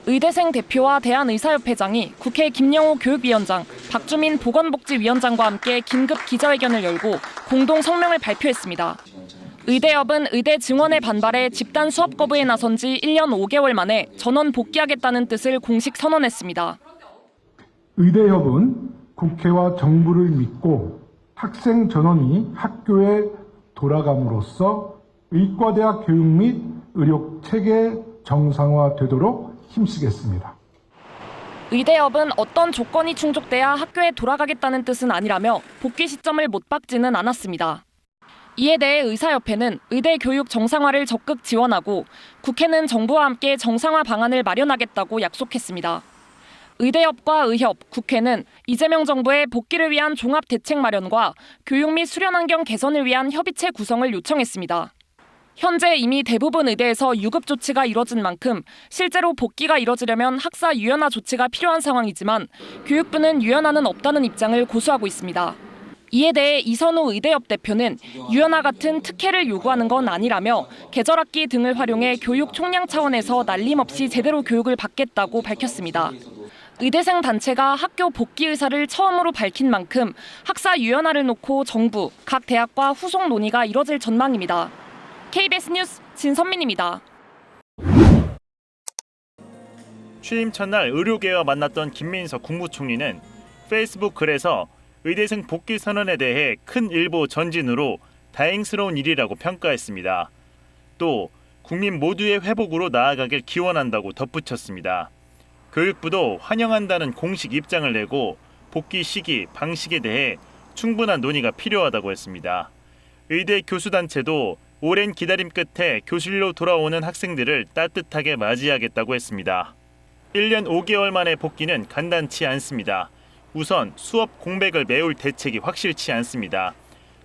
의대생 대표와 대한의사협회장이 국회 김영호 교육위원장, 박주민 보건복지위원장과 함께 긴급 기자회견을 열고 공동 성명을 발표했습니다. 의대협은 의대 증원에 반발해 집단 수업 거부에 나선 지 1년 5개월 만에 전원 복귀하겠다는 뜻을 공식 선언했습니다. 의대협은 국회와 정부를 믿고 학생 전원이 학교에 돌아감으로써 의과대학 교육 및 의료 체계 정상화되도록 힘쓰겠습니다. 의대협은 어떤 조건이 충족돼야 학교에 돌아가겠다는 뜻은 아니라며 복귀 시점을 못 박지는 않았습니다. 이에 대해 의사협회는 의대 교육 정상화를 적극 지원하고 국회는 정부와 함께 정상화 방안을 마련하겠다고 약속했습니다. 의대협과 의협, 국회는 이재명 정부의 복귀를 위한 종합 대책 마련과 교육 및 수련 환경 개선을 위한 협의체 구성을 요청했습니다. 현재 이미 대부분 의대에서 유급 조치가 이뤄진 만큼 실제로 복귀가 이뤄지려면 학사 유연화 조치가 필요한 상황이지만 교육부는 유연화는 없다는 입장을 고수하고 있습니다. 이에 대해 이선우 의대협 대표는 유연화 같은 특혜를 요구하는 건 아니라며 계절학기 등을 활용해 교육 총량 차원에서 날림없이 제대로 교육을 받겠다고 밝혔습니다. 의대생 단체가 학교 복귀 의사를 처음으로 밝힌 만큼 학사 유연화를 놓고 정부, 각 대학과 후속 논의가 이뤄질 전망입니다. KBS 뉴스 진선민입니다. 취임 첫날 의료계와 만났던 김민석 국무총리는 페이스북 글에서 의대생 복귀 선언에 대해 큰 일보 전진으로 다행스러운 일이라고 평가했습니다. 또 국민 모두의 회복으로 나아가길 기원한다고 덧붙였습니다. 교육부도 환영한다는 공식 입장을 내고 복귀 시기, 방식에 대해 충분한 논의가 필요하다고 했습니다. 의대 교수단체도 오랜 기다림 끝에 교실로 돌아오는 학생들을 따뜻하게 맞이하겠다고 했습니다. 1년 5개월 만에 복귀는 간단치 않습니다. 우선 수업 공백을 메울 대책이 확실치 않습니다.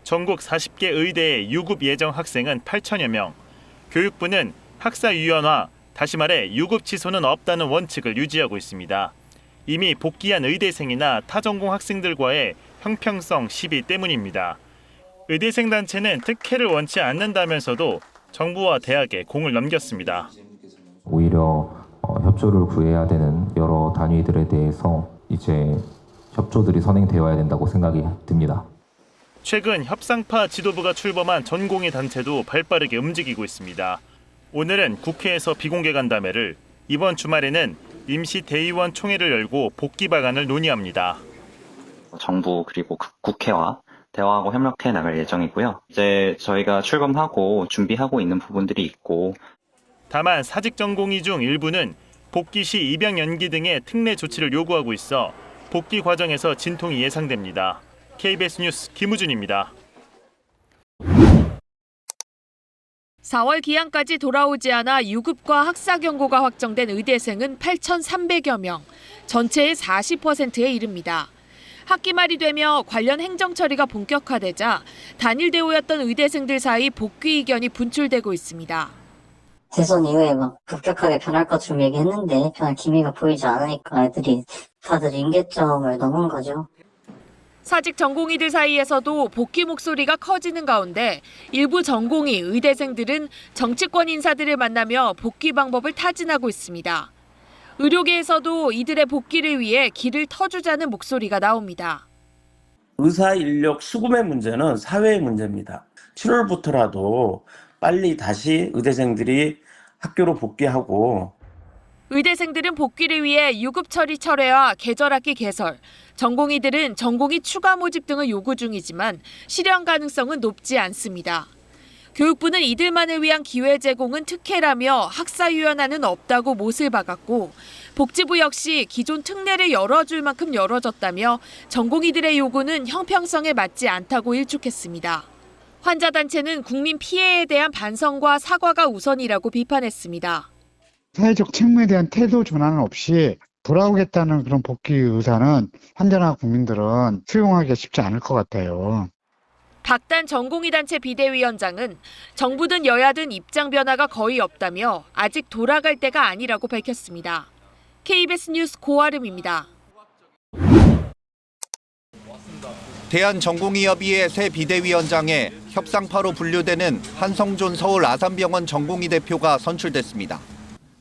전국 40개 의대의 유급 예정 학생은 8천여 명. 교육부는 학사 유연화, 다시 말해 유급 취소는 없다는 원칙을 유지하고 있습니다. 이미 복귀한 의대생이나 타전공 학생들과의 형평성 시비 때문입니다. 의대생 단체는 특혜를 원치 않는다면서도 정부와 대학에 공을 넘겼습니다. 오히려 협조를 구해야 되는 여러 단위들에 대해서 이제 협조들이 선행되어야 된다고 생각이 듭니다. 최근 협상파 지도부가 출범한 전공의 단체도 발빠르게 움직이고 있습니다. 오늘은 국회에서 비공개 간담회를, 이번 주말에는 임시 대의원 총회를 열고 복귀 방안을 논의합니다. 정부 그리고 국회와 대화하고 협력해 나갈 예정이고요. 이제 저희가 출범하고 준비하고 있는 부분들이 있고, 다만 사직 전공의 중 일부는 복귀 시 입영 연기 등의 특례 조치를 요구하고 있어 복귀 과정에서 진통이 예상됩니다. KBS 뉴스 김우준입니다. 4월 기한까지 돌아오지 않아 유급과 학사 경고가 확정된 의대생은 8,300여 명, 전체의 40%에 이릅니다. 학기 말이 되며 관련 행정 처리가 본격화되자 단일 대우였던 의대생들 사이 복귀 의견이 분출되고 있습니다. 대선 이후에 막 급격하게 변할 것처럼 얘기했는데 변할 기미가 보이지 않으니까 애들이 다들 임계점을 넘은 거죠. 사직 전공의들 사이에서도 복귀 목소리가 커지는 가운데 일부 전공의 의대생들은 정치권 인사들을 만나며 복귀 방법을 타진하고 있습니다. 의료계에서도 이들의 복귀를 위해 길을 터주자는 목소리가 나옵니다. 의사 인력 수급의 문제는 사회의 문제입니다. 7월부터라도 빨리 다시 의대생들이 학교로 복귀하고, 의대생들은 복귀를 위해 유급 처리 철회와 계절학기 개설, 전공의들은 전공의 추가 모집 등을 요구 중이지만 실현 가능성은 높지 않습니다. 교육부는 이들만을 위한 기회 제공은 특혜라며 학사 유연화는 없다고 못을 박았고, 복지부 역시 기존 특례를 열어줄 만큼 열어줬다며 전공의들의 요구는 형평성에 맞지 않다고 일축했습니다. 환자단체는 국민 피해에 대한 반성과 사과가 우선이라고 비판했습니다. 사회적 책무에 대한 태도 전환 없이 돌아오겠다는 그런 복귀 의사는 환자나 국민들은 수용하기가 쉽지 않을 것 같아요. 박단 전공의단체 비대위원장은 정부든 여야든 입장 변화가 거의 없다며 아직 돌아갈 때가 아니라고 밝혔습니다. KBS 뉴스 고아름입니다. 대한전공의협의회 새 비대위원장에 협상파로 분류되는 한성존 서울 아산병원 전공의 대표가 선출됐습니다.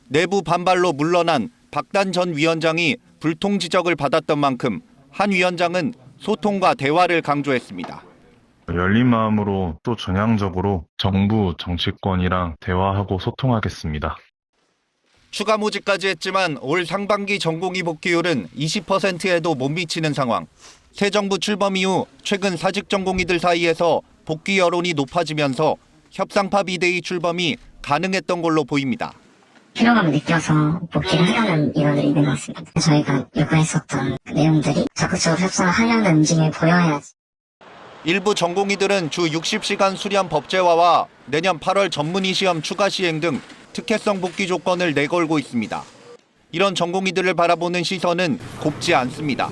내부 반발로 물러난 박단 전 위원장이 불통 지적을 받았던 만큼 한 위원장은 소통과 대화를 강조했습니다. 열린 마음으로 또 전향적으로 정부 정치권이랑 대화하고 소통하겠습니다. 추가 모집까지 했지만 올 상반기 전공의 복귀율은 20%에도 못 미치는 상황. 새 정부 출범 이후 최근 사직 전공의들 사이에서 복귀 여론이 높아지면서 협상파 비대위 출범이 가능했던 걸로 보입니다. 필요감을 느껴서 복귀를 하려는 인원들이 있는 것 같습니다. 저희가 요구했었던 내용들이 적극적으로 협상을 하려는 움직임이 보여야지. 일부 전공의들은 주 60시간 수련 법제화와 내년 8월 전문의 시험 추가 시행 등 특혜성 복귀 조건을 내걸고 있습니다. 이런 전공의들을 바라보는 시선은 곱지 않습니다.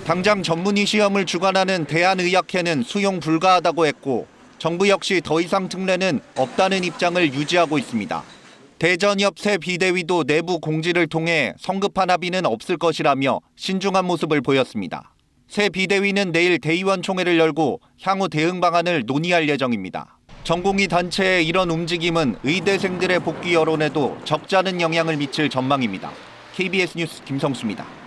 당장 전문의 시험을 주관하는 대한의학회는 수용 불가하다고 했고 정부 역시 더 이상 특례는 없다는 입장을 유지하고 있습니다. 대전협 새 비대위도 내부 공지를 통해 성급한 합의는 없을 것이라며 신중한 모습을 보였습니다. 새 비대위는 내일 대의원 총회를 열고 향후 대응 방안을 논의할 예정입니다. 전공의 단체의 이런 움직임은 의대생들의 복귀 여론에도 적지 않은 영향을 미칠 전망입니다. KBS 뉴스 김성수입니다.